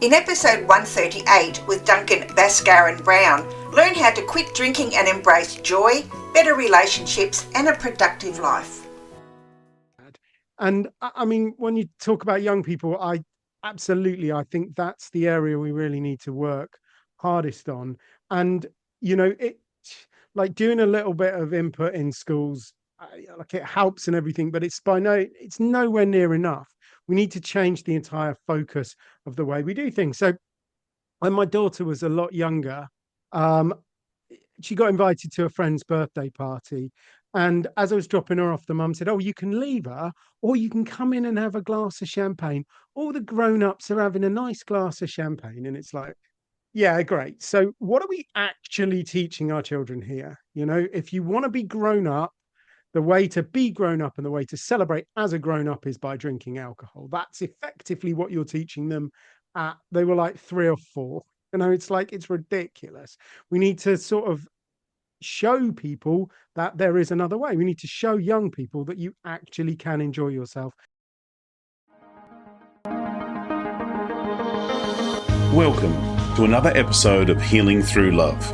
In episode 138 with Duncan Bhaskaran Brown, learn how to quit drinking and embrace joy, better relationships and a productive life. And I mean, when you talk about young people, I think that's the area we really need to work hardest on. And, it like doing a little bit of input in schools, like it helps and everything, but it's nowhere near enough. We need to change the entire focus of the way we do things. So when my daughter was a lot younger, um, she got invited to a friend's birthday party. And as I was dropping her off, the mum said, "Oh, you can leave her, or you can come in and have a glass of champagne. All the grown-ups are having a nice glass of champagne." And it's like, yeah, great. So what are we actually teaching our children here? If you want to be grown up, the way to be grown up and the way to celebrate as a grown up is by drinking alcohol. That's effectively what you're teaching them. They were like 3 or 4. It's ridiculous. We need to sort of show people that there is another way. We need to show young people that you actually can enjoy yourself. Welcome to another episode of Healing Through Love.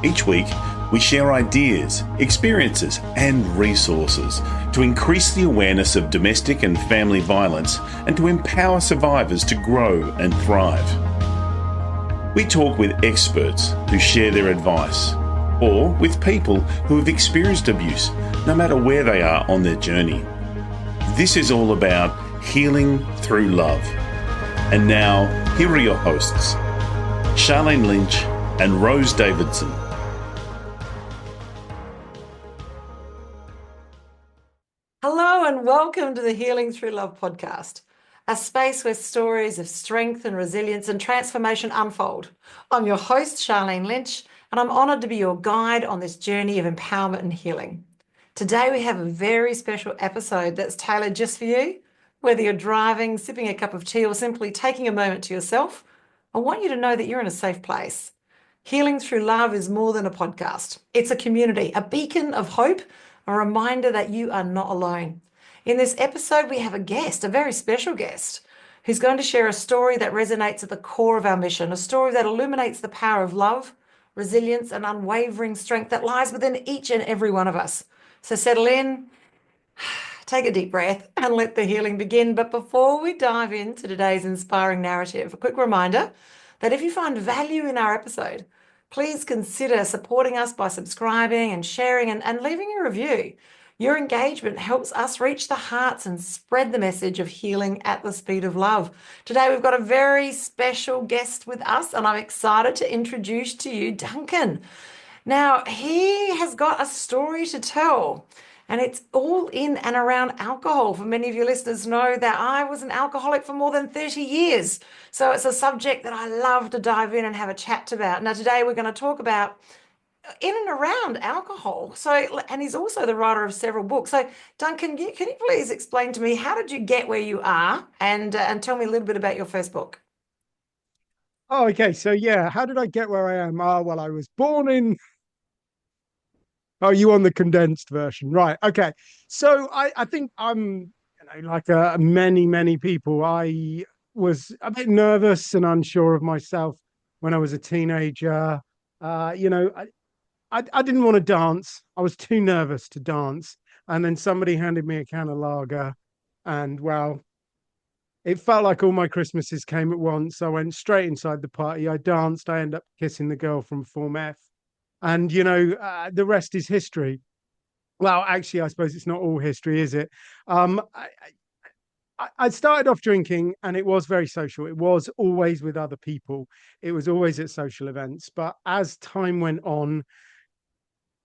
Each week, we share ideas, experiences, and resources to increase the awareness of domestic and family violence and to empower survivors to grow and thrive. We talk with experts who share their advice, or with people who have experienced abuse, no matter where they are on their journey. This is all about healing through love. And now, here are your hosts, Charlene Lynch and Rose Davidson. Hello and welcome to the Healing Through Love podcast, a space where stories of strength and resilience and transformation unfold. I'm your host, Charlene Lynch, and I'm honoured to be your guide on this journey of empowerment and healing. Today we have a very special episode that's tailored just for you. Whether you're driving, sipping a cup of tea, or simply taking a moment to yourself, I want you to know that you're in a safe place. Healing Through Love is more than a podcast. It's a community, a beacon of hope, a reminder that you are not alone. In this episode, we have a guest, a very special guest, who's going to share a story that resonates at the core of our mission, a story that illuminates the power of love, resilience, and unwavering strength that lies within each and every one of us. So settle in, take a deep breath, and let the healing begin. But before we dive into today's inspiring narrative, a quick reminder that if you find value in our episode, please consider supporting us by subscribing and sharing and leaving a review. Your engagement helps us reach the hearts and spread the message of healing at the speed of love. Today, we've got a very special guest with us, and I'm excited to introduce to you Duncan. Now, he has got a story to tell, and it's all in and around alcohol. For many of your listeners know that I was an alcoholic for more than 30 years. So it's a subject that I love to dive in and have a chat about. Now, today we're going to talk about in and around alcohol. And he's also the writer of several books. So, Duncan, can you please explain to me, how did you get where you are, and tell me a little bit about your first book? Oh, okay. So yeah, how did I get where I am? Well, I was born in. Oh, you on the condensed version, right? Okay. So I think I'm, like many people. I was a bit nervous and unsure of myself when I was a teenager. I didn't want to dance. I was too nervous to dance. And then somebody handed me a can of lager, and well, it felt like all my Christmases came at once. I went straight inside the party. I danced. I ended up kissing the girl from Form F. And, the rest is history. Well, actually, I suppose it's not all history, is it? I started off drinking, and it was very social. It was always with other people. It was always at social events. But as time went on,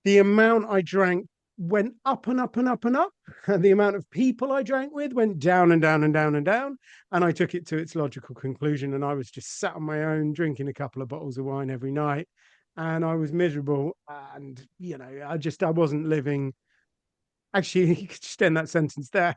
the amount I drank went up and up and up and up. And the amount of people I drank with went down and down and down and down. And I took it to its logical conclusion. And I was just sat on my own, drinking a couple of bottles of wine every night. And I was miserable. And, I wasn't living. Actually, you could just end that sentence there.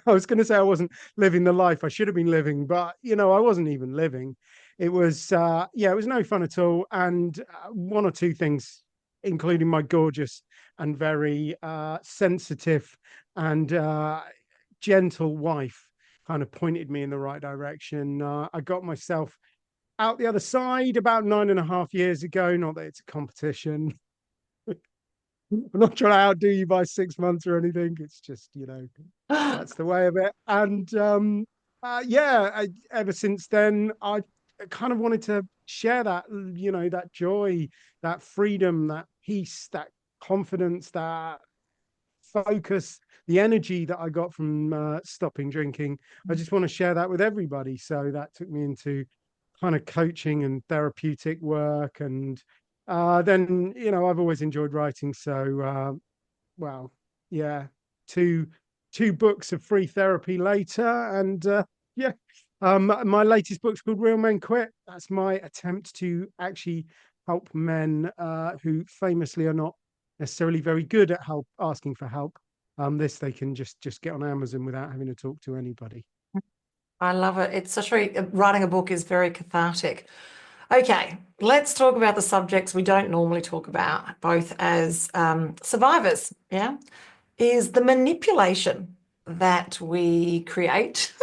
I was going to say I wasn't living the life I should have been living, but, I wasn't even living. It was, it was no fun at all. And one or two things, including my gorgeous and very sensitive and gentle wife, kind of pointed me in the right direction. I got myself out the other side about 9.5 years ago. Not that it's a competition. I'm not trying to outdo you by 6 months or anything. It's just, that's the way of it. And ever since then, I kind of wanted to share that, that joy, that freedom, that peace, that confidence, that focus, the energy that I got from stopping drinking. I just want to share that with everybody. So that took me into kind of coaching and therapeutic work. And then, I've always enjoyed writing. So, well, yeah, two books of free therapy later. And my latest book's called Real Men Quit. That's my attempt to actually help men who famously are not necessarily very good at asking for help. This they can just get on Amazon without having to talk to anybody. I love it. It's such writing a book is very cathartic. Okay, let's talk about the subjects we don't normally talk about, both as survivors. Yeah, is the manipulation that we create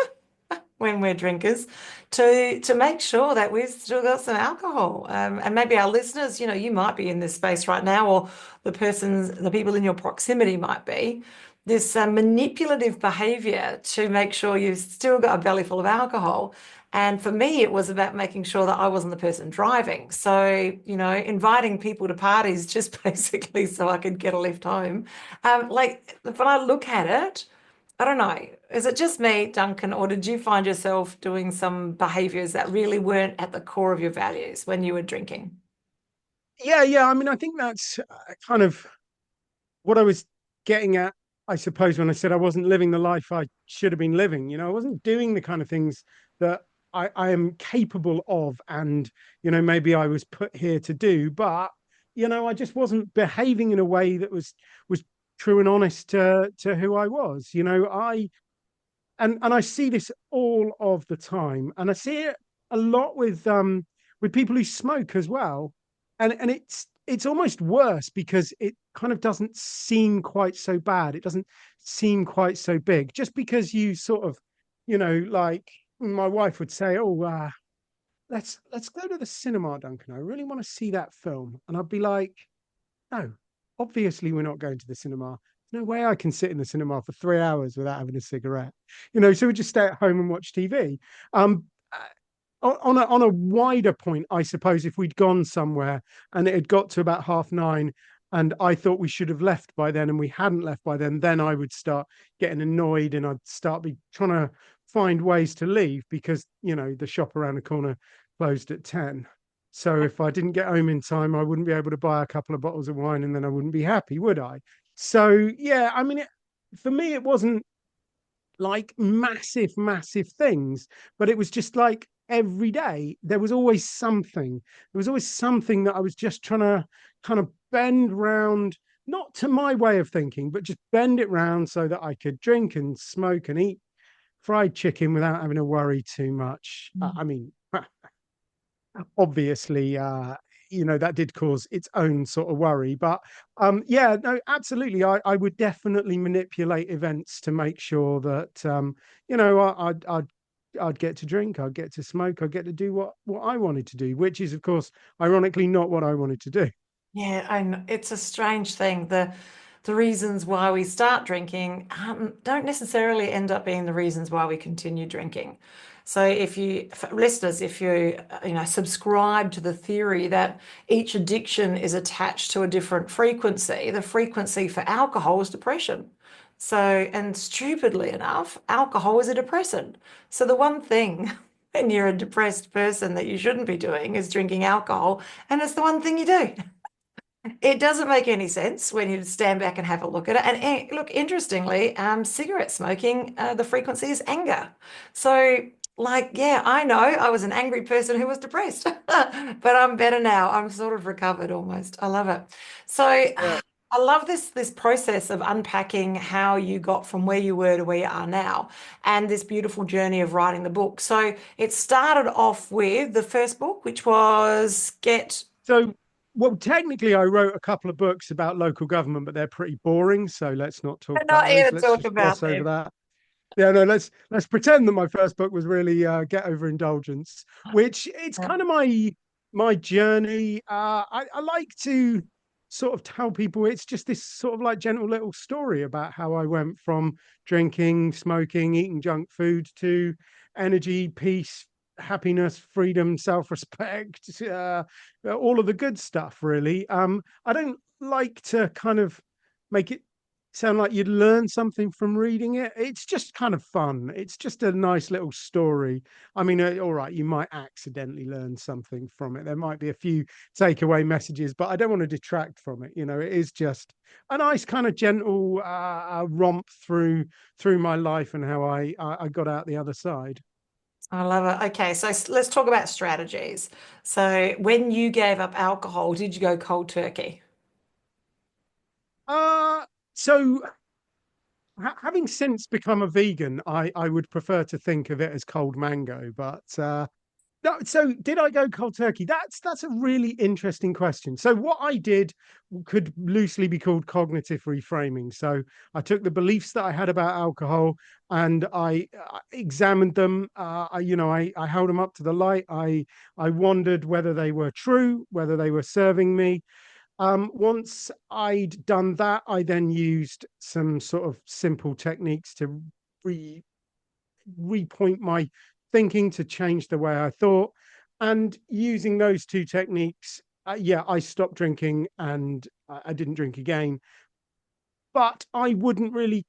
when we're drinkers to make sure that we've still got some alcohol. And maybe our listeners, you might be in this space right now, or the people in your proximity might be. This manipulative behavior to make sure you've still got a belly full of alcohol. And for me, it was about making sure that I wasn't the person driving. So, inviting people to parties just basically so I could get a lift home. When I look at it, I don't know, is it just me, Duncan, or did you find yourself doing some behaviors that really weren't at the core of your values when you were drinking? Yeah. I mean, I think that's kind of what I was getting at, I suppose, when I said I wasn't living the life I should have been living. I wasn't doing the kind of things that I am capable of, and maybe I was put here to do, but I just wasn't behaving in a way that was true and honest to who I was. And I see this all of the time, and I see it a lot with people who smoke as well, and it's almost worse because it kind of doesn't seem quite so bad. It doesn't seem quite so big, just because you sort of, like my wife would say, "Oh, let's go to the cinema, Duncan. I really want to see that film," and I'd be like, "No, obviously we're not going to the cinema. No way I can sit in the cinema for 3 hours without having a cigarette." So we just stay at home and watch TV. On a wider point, I suppose, if we'd gone somewhere and it had got to about 9:30 and I thought we should have left by then and we hadn't left by then I would start getting annoyed and I'd start trying to find ways to leave because, the shop around the corner closed at 10. So if I didn't get home in time, I wouldn't be able to buy a couple of bottles of wine and then I wouldn't be happy, would I? So, yeah, I mean, for me, it wasn't like massive things, but it was just like every day there was always something. There was always something that I was just trying to kind of bend round, not to my way of thinking, but just bend it round so that I could drink and smoke and eat fried chicken without having to worry too much. I mean, obviously, that did cause its own sort of worry, but no, absolutely, I would definitely manipulate events to make sure that I'd get to drink, I'd get to smoke, I'd get to do what I wanted to do, which is, of course, ironically not what I wanted to do. Yeah, I know. It's a strange thing. The reasons why we start drinking don't necessarily end up being the reasons why we continue drinking. So listeners, if you subscribe to the theory that each addiction is attached to a different frequency, the frequency for alcohol is depression. So, and stupidly enough, alcohol is a depressant. So the one thing when you're a depressed person that you shouldn't be doing is drinking alcohol, and it's the one thing you do. It doesn't make any sense when you stand back and have a look at it. And look, interestingly, cigarette smoking, the frequency is anger. So, yeah, I know I was an angry person who was depressed, but I'm better now. I'm sort of recovered almost. I love it. So, I love this process of unpacking how you got from where you were to where you are now, and this beautiful journey of writing the book. So, it started off with the first book, which was Well, technically, I wrote a couple of books about local government, but they're pretty boring. So let's not talk We're about not here those. to Let's talk just about gloss over them. that. Yeah, no, let's pretend that my first book was really Get Over Indulgence, which it's Yeah. kind of my journey. I like to sort of tell people it's just this sort of like gentle little story about how I went from drinking, smoking, eating junk food to energy, peace, happiness, freedom, self-respect, all of the good stuff, really. I don't like to kind of make it sound like you'd learn something from reading it. It's just kind of fun. It's just a nice little story. I mean, all right, you might accidentally learn something from it. There might be a few takeaway messages, but I don't want to detract from it. It is just a nice kind of gentle romp through my life and how I got out the other side. I love it. Okay, so let's talk about strategies. So when you gave up alcohol, did you go cold turkey? So having since become a vegan, I would prefer to think of it as cold mango, but no, so did I go cold turkey? That's a really interesting question. So what I did could loosely be called cognitive reframing. So I took the beliefs that I had about alcohol and I examined them. I held them up to the light. I wondered whether they were true, whether they were serving me. Once I'd done that, I then used some sort of simple techniques to re repoint my thinking, to change the way I thought. And using those two techniques, yeah, I stopped drinking and I didn't drink again. But I wouldn't really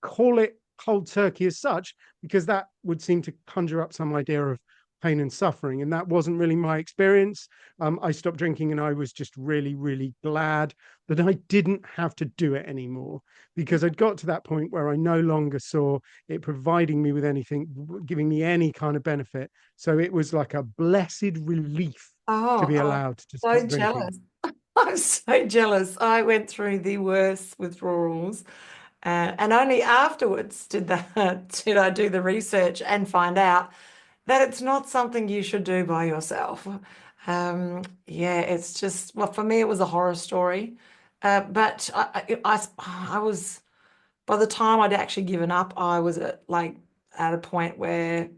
call it cold turkey as such, because that would seem to conjure up some idea of pain and suffering. And that wasn't really my experience. I stopped drinking and I was just really, really glad that I didn't have to do it anymore, because I'd got to that point where I no longer saw it providing me with anything, giving me any kind of benefit. So it was like a blessed relief to Oh, be oh, allowed to so stop drinking. jealous. I'm so jealous. I went through the worst withdrawals, and only afterwards did I do the research and find out that it's not something you should do by yourself. Yeah, it's just, well, for me, it was a horror story. But I was, by the time I'd actually given up, I was at a point where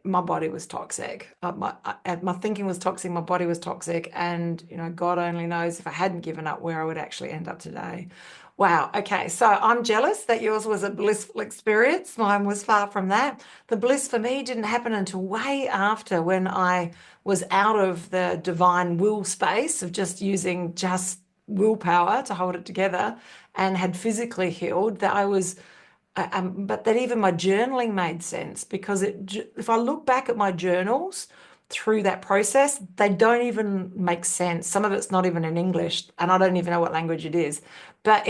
my body was toxic. My thinking was toxic. My body was toxic, and God only knows if I hadn't given up where I would actually end up today. Wow. Okay. So I'm jealous that yours was a blissful experience. Mine was far from that. The bliss for me didn't happen until way after, when I was out of the divine will space of just using just willpower to hold it together, and had physically healed, that I was but that even my journaling made sense, because if I look back at my journals through that process, they don't even make sense. Some of it's not even in English, and I don't even know what language it is. But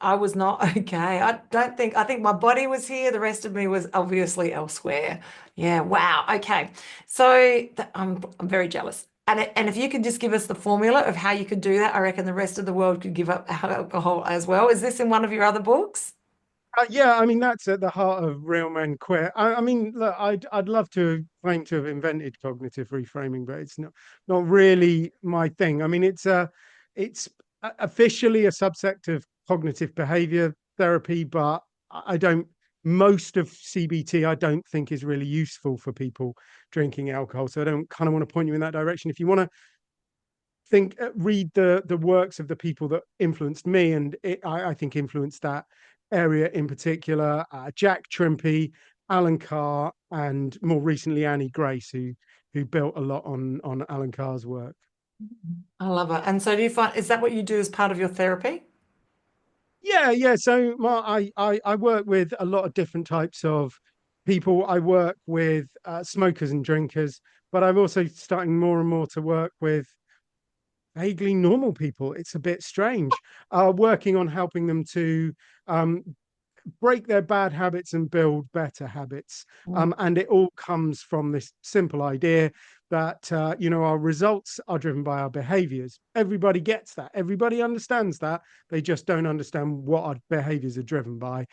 I was not okay. I think my body was here. The rest of me was obviously elsewhere. Yeah, wow. Okay. So I'm very jealous. And if you could just give us the formula of how you could do that, I reckon the rest of the world could give up alcohol as well. Is this in one of your other books? Yeah, I mean that's at the heart of Real Men Quit. I mean, look, I'd love to claim to have invented cognitive reframing, but it's not really my thing. I mean, it's officially a subsect of cognitive behavior therapy, but I don't. Most of CBT I don't think is really useful for people drinking alcohol. So I don't kind of want to point you in that direction. If you want to read the works of the people that influenced me, and I think influenced that area in particular, Jack Trimpey, Alan Carr, and more recently Annie Grace, who built a lot on Alan Carr's work. I love it. And so do you find, is that what you do as part of your therapy? Yeah. So I work with a lot of different types of people. I work with smokers and drinkers, but I'm also starting more and more to work with vaguely normal people. It's a bit strange. Working on helping them to um, break their bad habits and build better habits. Mm. And it all comes from this simple idea that, our results are driven by our behaviors. Everybody gets that. Everybody understands that. They just don't understand what our behaviors are driven by.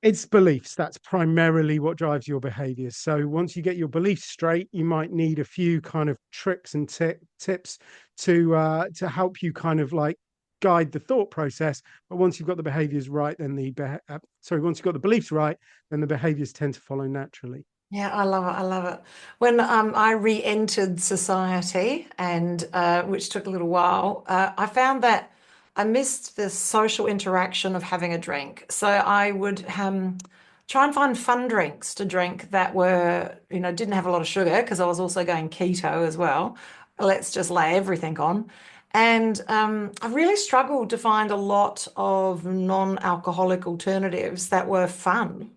It's beliefs. That's primarily what drives your behaviors. So once you get your beliefs straight, you might need a few kind of tricks and tips to help you kind of like guide the thought process. But once you've got the behaviors right, then once you've got the beliefs right, then the behaviors tend to follow naturally. Yeah, I love it. I love it. When I re-entered society, and which took a little while, I found that I missed the social interaction of having a drink. So I would try and find fun drinks to drink that were, didn't have a lot of sugar because I was also going keto as well. Let's just lay everything on. And I really struggled to find a lot of non-alcoholic alternatives that were fun.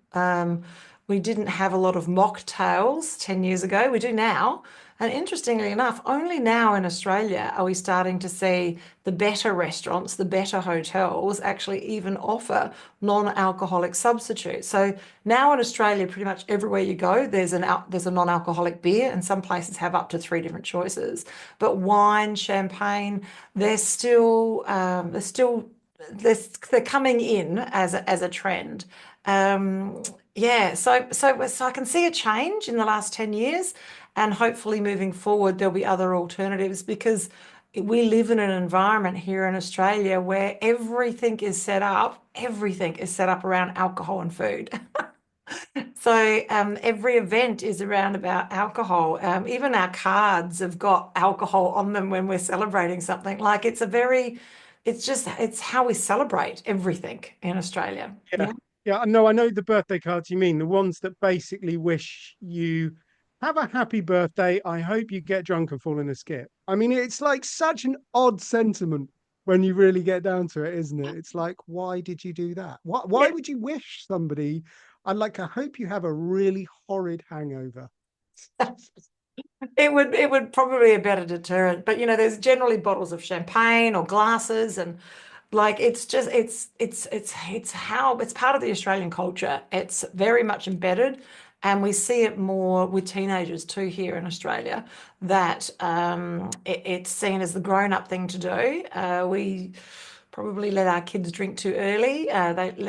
We didn't have a lot of mocktails 10 years ago. We do now. And interestingly enough, only now in Australia are we starting to see the better restaurants, the better hotels actually even offer non-alcoholic substitutes. So now in Australia, pretty much everywhere you go, there's a non-alcoholic beer, and some places have up to 3 different choices. But wine, champagne, they're coming in as a trend. Yeah, so I can see a change in the last 10 years, and hopefully moving forward there'll be other alternatives, because we live in an environment here in Australia where everything is set up around alcohol and food. So every event is around about alcohol. Even our cards have got alcohol on them when we're celebrating something. Like it's how we celebrate everything in Australia. Yeah. Yeah, no, I know the birthday cards you mean, the ones that basically wish you have a happy birthday. I hope you get drunk and fall in a skip. I mean, it's like such an odd sentiment when you really get down to it, isn't it? It's like, why did you do that? Why Yeah. would you wish somebody, I hope you have a really horrid hangover. It would probably be a better deterrent, but there's generally bottles of champagne or glasses, and like it's part of the Australian culture. It's very much embedded, and we see it more with teenagers too here in Australia, that it's seen as the grown-up thing to do. We probably let our kids drink too early.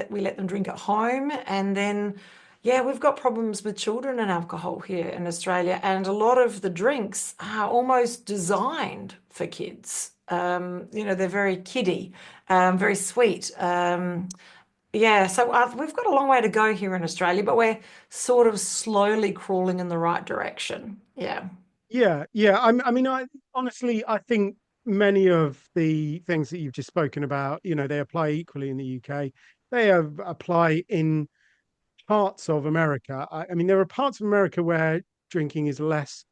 We let them drink at home, and then yeah, we've got problems with children and alcohol here in Australia, and a lot of the drinks are almost designed for kids. They're very kiddie, very sweet. Yeah, so we've got a long way to go here in Australia, but we're sort of slowly crawling in the right direction. Yeah. Yeah. I honestly, I think many of the things that you've just spoken about, they apply equally in the UK. Apply in parts of America. I mean, there are parts of America where drinking is less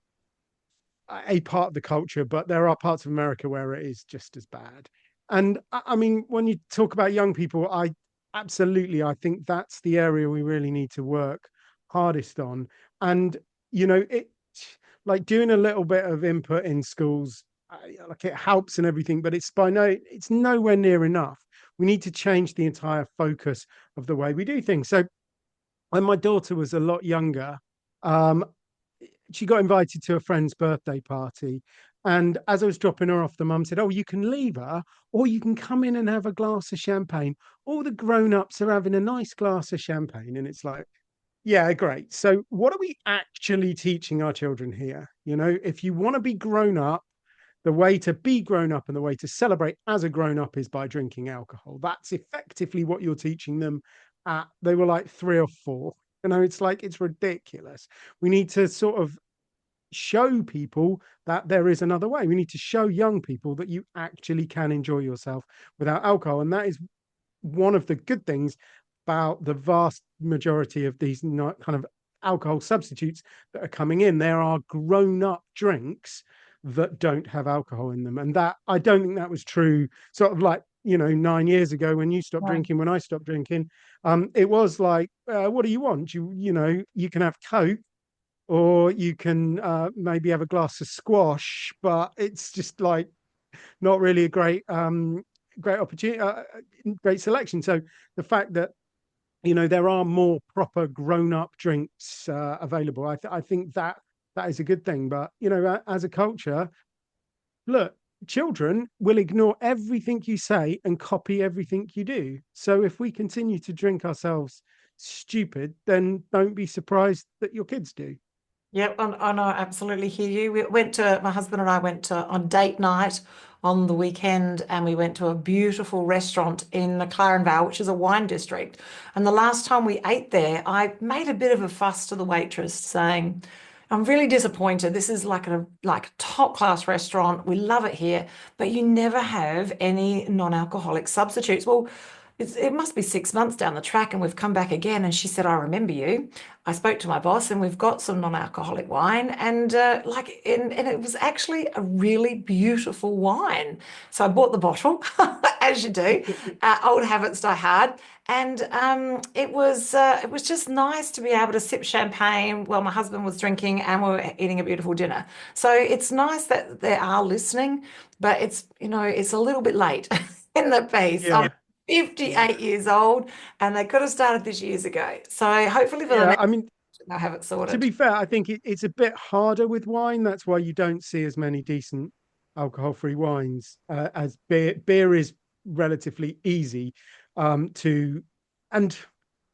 a part of the culture, but there are parts of America where it is just as bad. And I mean, when you talk about young people, I think that's the area we really need to work hardest on. And it like doing a little bit of input in schools, like it helps and everything, but it's nowhere near enough. We need to change the entire focus of the way we do things. So when my daughter was a lot younger, she got invited to a friend's birthday party. And as I was dropping her off, the mum said, "Oh, you can leave her, or you can come in and have a glass of champagne. All the grown-ups are having a nice glass of champagne." And it's like, yeah, great. So what are we actually teaching our children here? If you want to be grown up, the way to be grown up and the way to celebrate as a grown up is by drinking alcohol. That's effectively what you're teaching them. They were like 3 or 4. It's ridiculous. We need to sort of show people that there is another way. We need to show young people that you actually can enjoy yourself without alcohol. And that is one of the good things about the vast majority of these kind of alcohol substitutes that are coming in. There are grown-up drinks that don't have alcohol in them. And that, I don't think that was true sort of like, 9 years ago when you stopped drinking, when I stopped drinking. It was like, what do you want? You can have Coke, or you can maybe have a glass of squash, but it's just like not really a great opportunity, great selection. So the fact that there are more proper grown-up drinks available, I think that is a good thing. But as a culture, look, children will ignore everything you say and copy everything you do. So if we continue to drink ourselves stupid, then don't be surprised that your kids do. Yep, and I absolutely hear you. My husband and I went to on date night on the weekend, and we went to a beautiful restaurant in Claren Vale, which is a wine district. And the last time we ate there, I made a bit of a fuss to the waitress saying, I'm really disappointed. This is like a top class restaurant. We love it here, but you never have any non-alcoholic substitutes. Well, it must be 6 months down the track, and we've come back again. And she said, I remember you. I spoke to my boss, and we've got some non-alcoholic wine, and and it was actually a really beautiful wine. So I bought the bottle, as you do. Old habits die hard, and it was just nice to be able to sip champagne while my husband was drinking, and we were eating a beautiful dinner. So it's nice that they are listening, but it's a little bit late in the piece. Yeah. 58 years old, and they could have started this years ago. So hopefully for the Yeah, next, I mean, they'll have it to be sorted. fair, I think it's a bit harder with wine. That's why you don't see as many decent alcohol-free wines as beer. Beer is relatively easy to, and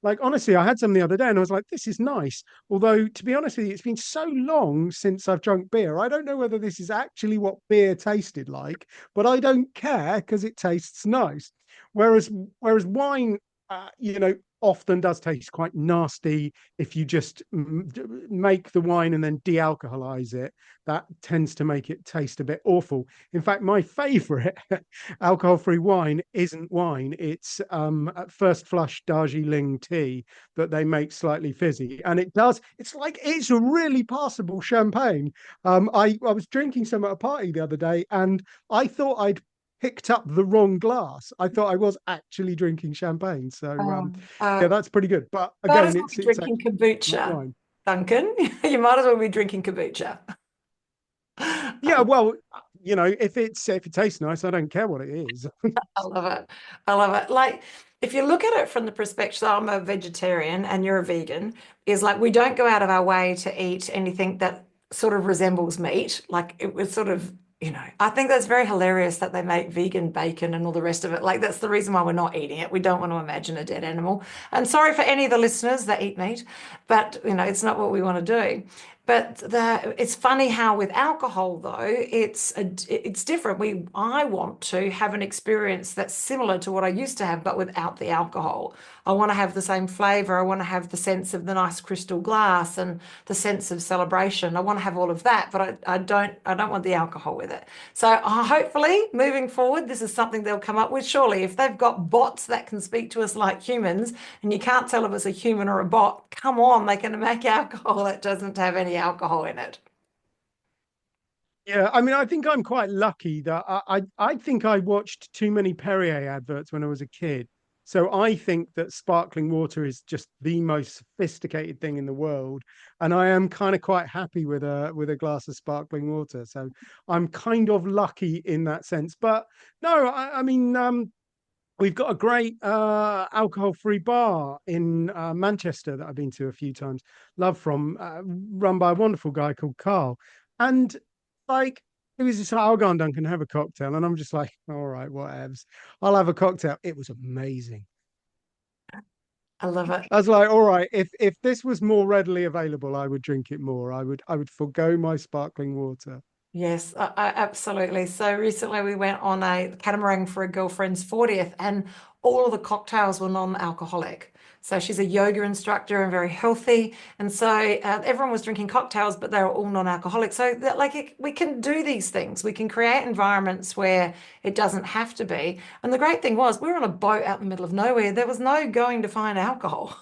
like honestly, I had some the other day and I was like, this is nice. Although to be honest with you, it's been so long since I've drunk beer. I don't know whether this is actually what beer tasted like, but I don't care because it tastes nice. Whereas whereas wine, often does taste quite nasty if you just make the wine and then de-alcoholize it. That tends to make it taste a bit awful. In fact, my favorite alcohol-free wine isn't wine. It's First Flush Darjeeling tea that they make slightly fizzy. And it's a really passable champagne. I was drinking some at a party the other day and I thought I'd picked up the wrong glass. I thought I was actually drinking champagne. So yeah, Uh, that's pretty good. But might as again, well be it's drinking actually not kombucha, wine. Duncan. You might as well be drinking kombucha. Yeah, well, if it tastes nice, I don't care what it is. I love it. I love it. Like, if you look at it from the perspective, so I'm a vegetarian and you're a vegan, is like we don't go out of our way to eat anything that sort of resembles meat. Like it was sort of, I think that's very hilarious that they make vegan bacon and all the rest of it. Like that's the reason why we're not eating it. We don't want to imagine a dead animal. And sorry for any of the listeners that eat meat, but it's not what we want to do. But it's funny how with alcohol though it's different. I want to have an experience that's similar to what I used to have, but without the alcohol. I want to have the same flavor. I want to have the sense of the nice crystal glass and the sense of celebration. I want to have all of that, but I don't want the alcohol with it. So hopefully moving forward, this is something they'll come up with. Surely, if they've got bots that can speak to us like humans, and you can't tell if it's a human or a bot, come on, they can make alcohol that doesn't have any alcohol in it. Yeah, I mean, I think I'm quite lucky that I think I watched too many Perrier adverts when I was a kid. So I think that sparkling water is just the most sophisticated thing in the world, and I am kind of quite happy with a glass of sparkling water. So I'm kind of lucky in that sense. But no, I mean, we've got a great alcohol-free bar in Manchester that I've been to a few times. Love from run by a wonderful guy called Carl, and like it was just like, I'll go on Duncan have a cocktail, and I'm just like, all right, whatevs. I'll have a cocktail. It was amazing. I love it. I was like, all right, if this was more readily available, I would drink it more. I would forgo my sparkling water. Yes, absolutely. So recently we went on a catamaran for a girlfriend's 40th, and all of the cocktails were non-alcoholic. So she's a yoga instructor and very healthy. And so everyone was drinking cocktails, but they were all non-alcoholic. So that we can do these things. We can create environments where it doesn't have to be. And the great thing was we were on a boat out in the middle of nowhere. There was no going to find alcohol.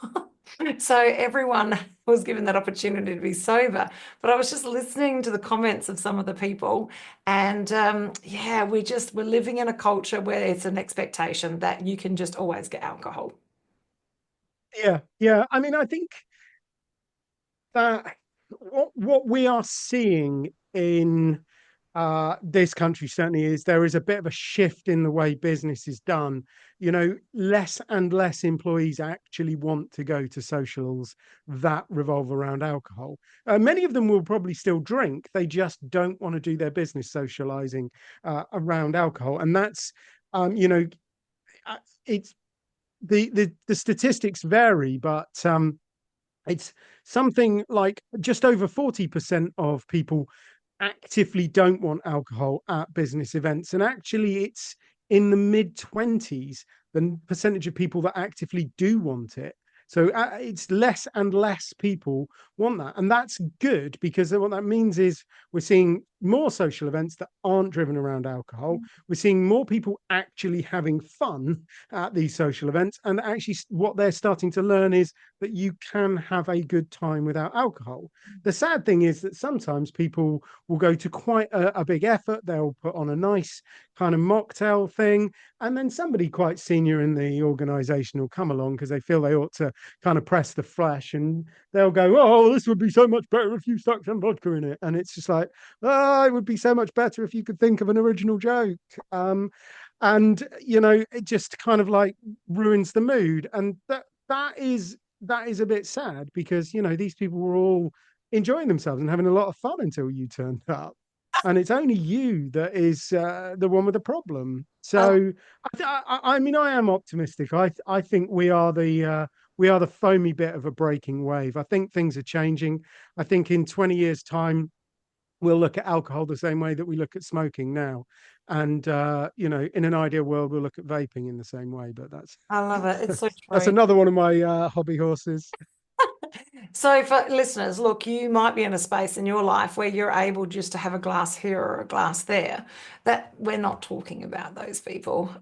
So everyone was given that opportunity to be sober. But I was just listening to the comments of some of the people, and yeah, we're living in a culture where it's an expectation that you can just always get alcohol. Yeah, yeah. I mean, I think that what we are seeing in this country certainly is there is a bit of a shift in the way business is done. Less and less employees actually want to go to socials that revolve around alcohol. Many of them will probably still drink. They just don't want to do their business socializing around alcohol. And that's, it's the statistics vary, but it's something like just over 40% of people actively don't want alcohol at business events. And actually, it's in the mid-20s, the percentage of people that actively do want it. So it's less and less people want that. And that's good, because what that means is we're seeing more social events that aren't driven around alcohol. We're seeing more people actually having fun at these social events. And actually what they're starting to learn is that you can have a good time without alcohol. The sad thing is that sometimes people will go to quite a big effort. They'll put on a nice kind of mocktail thing, and then somebody quite senior in the organization will come along because they feel they ought to kind of press the flesh, and they'll go, oh, this would be so much better if you stuck some vodka in it. And it's just like, oh, it would be so much better if you could think of an original joke. And it just kind of like ruins the mood. And that is a bit sad, because these people were all enjoying themselves and having a lot of fun until you turned up, and it's only you that is the one with the problem. So I mean, I am optimistic. I think we are the foamy bit of a breaking wave. I think things are changing. I think in 20 years' time, we'll look at alcohol the same way that we look at smoking now. And, in an ideal world, we'll look at vaping in the same way. But I love it. It's so true. That's another one of my hobby horses. So for listeners, look, you might be in a space in your life where you're able just to have a glass here or a glass there. That we're not talking about those people.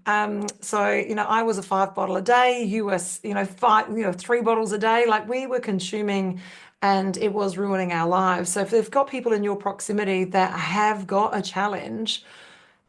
So, I was a 5 bottle a day, you were, 3 bottles a day, like we were consuming, and it was ruining our lives. So if they've got people in your proximity that have got a challenge,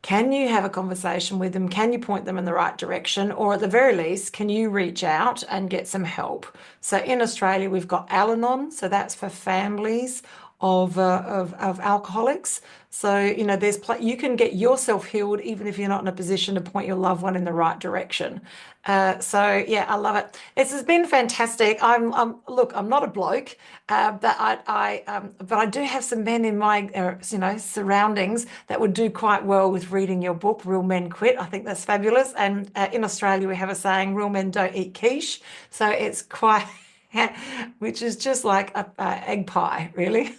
can you have a conversation with them? Can you point them in the right direction? Or at the very least, can you reach out and get some help? So in Australia, we've got Al-Anon. So that's for families of alcoholics. So, you can get yourself healed even if you're not in a position to point your loved one in the right direction. So yeah, I love it. It's been fantastic. Look, I'm not a bloke, but I do have some men in my surroundings that would do quite well with reading your book, Real Men Quit. I think that's fabulous. And in Australia, we have a saying, real men don't eat quiche. So it's quite, which is just like a egg pie, really.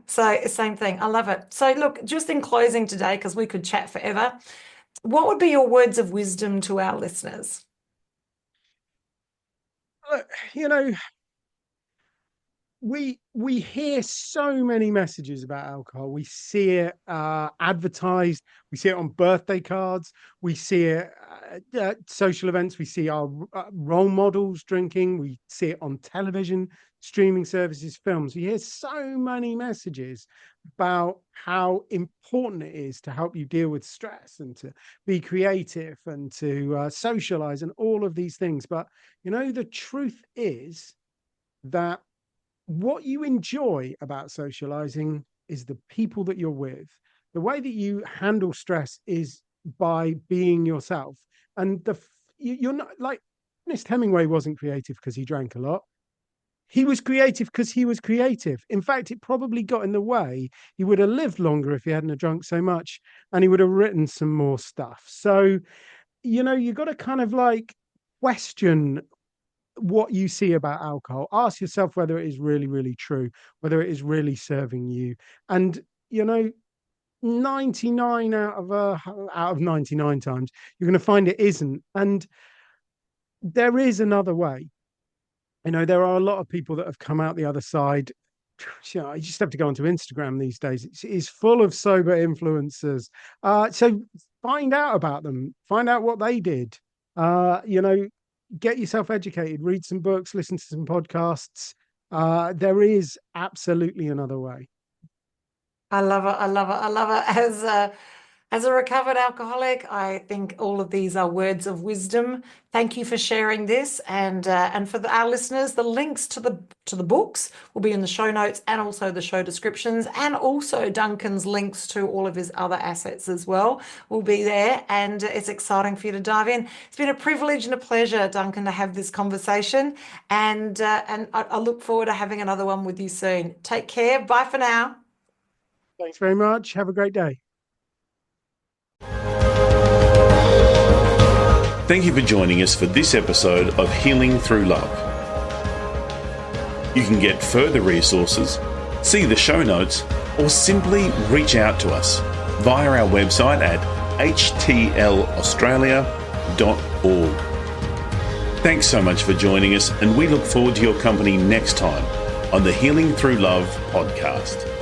So same thing. I love it. So look, just in closing today, because we could chat forever, what would be your words of wisdom to our listeners? We hear so many messages about alcohol. We see it advertised. We see it on birthday cards. We see it at social events. We see our role models drinking. We see it on television, streaming services, films. We hear so many messages about how important it is to help you deal with stress and to be creative and to socialize and all of these things. But, the truth is that what you enjoy about socializing is the people that you're with. The way that you handle stress is by being yourself. And you're not like Ernest Hemingway wasn't creative because he drank a lot. He was creative because he was creative. In fact, it probably got in the way. He would have lived longer if he hadn't have drunk so much, and he would have written some more stuff. So, you've got to kind of like question what you see about alcohol. Ask yourself whether it is really, really true, whether it is really serving you. And 99 out of 99 times you're going to find it isn't. And there is another way. There are a lot of people that have come out the other side. You just have to go onto Instagram these days. It's full of sober influencers. So find out about them, find out what they did. Get yourself educated, read some books, listen to some podcasts. There is absolutely another way. I love it. I love it. I love it. As a recovered alcoholic, I think all of these are words of wisdom. Thank you for sharing this, and for our listeners, the links to the books will be in the show notes and also the show descriptions, and also Duncan's links to all of his other assets as well will be there. And it's exciting for you to dive in. It's been a privilege and a pleasure, Duncan, to have this conversation, and I look forward to having another one with you soon. Take care. Bye for now. Thanks very much. Have a great day. Thank you for joining us for this episode of Healing Through Love. You can get further resources, see the show notes, or simply reach out to us via our website at htlaustralia.org. Thanks so much for joining us, and we look forward to your company next time on the Healing Through Love podcast.